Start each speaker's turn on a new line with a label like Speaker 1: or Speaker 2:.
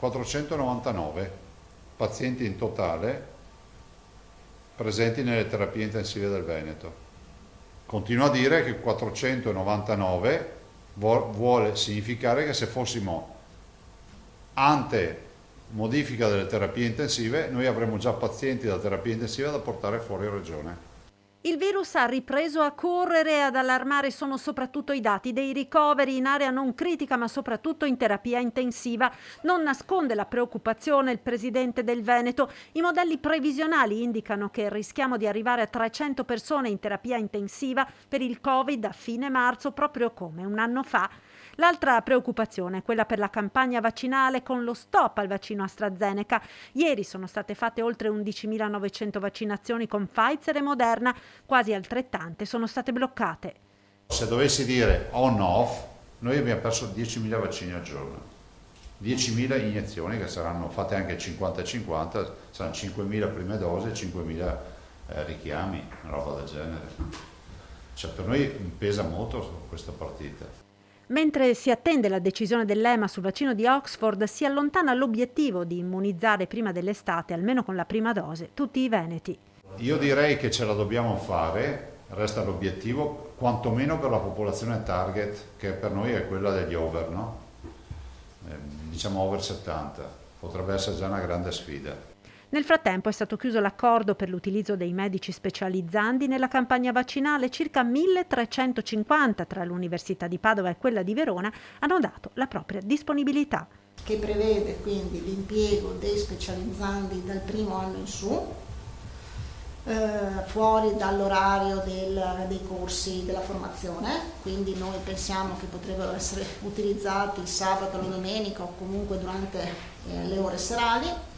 Speaker 1: 499 pazienti in totale presenti nelle terapie intensive del Veneto. Continuo a dire che 499 vuole significare che se fossimo ante modifica delle terapie intensive noi avremmo già pazienti da terapia intensiva da portare fuori regione.
Speaker 2: Il virus ha ripreso a correre e ad allarmare sono soprattutto i dati dei ricoveri in area non critica ma soprattutto in terapia intensiva. Non nasconde la preoccupazione il presidente del Veneto. I modelli previsionali indicano che rischiamo di arrivare a 300 persone in terapia intensiva per il Covid a fine marzo, proprio come un anno fa. L'altra preoccupazione è quella per la campagna vaccinale con lo stop al vaccino AstraZeneca. Ieri sono state fatte oltre 11.900 vaccinazioni con Pfizer e Moderna, quasi altrettante sono state bloccate.
Speaker 1: Se dovessi dire on-off, noi abbiamo perso 10.000 vaccini al giorno, 10.000 iniezioni che saranno fatte anche 50-50, saranno 5.000 prime dosi e 5.000 richiami, una roba del genere. Cioè, per noi pesa molto questa partita.
Speaker 2: Mentre si attende la decisione dell'EMA sul vaccino di Oxford, si allontana l'obiettivo di immunizzare prima dell'estate, almeno con la prima dose, tutti i veneti.
Speaker 1: Io direi che ce la dobbiamo fare, resta l'obiettivo, quantomeno per la popolazione target, che per noi è quella degli over, no? Diciamo over 70, potrebbe essere già una grande sfida.
Speaker 2: Nel frattempo è stato chiuso l'accordo per l'utilizzo dei medici specializzandi nella campagna vaccinale. Circa 1.350 tra l'Università di Padova e quella di Verona hanno dato la propria disponibilità.
Speaker 3: Che prevede quindi l'impiego dei specializzandi dal primo anno in su, fuori dall'orario dei corsi della formazione, quindi noi pensiamo che potrebbero essere utilizzati sabato, la domenica o comunque durante le ore serali.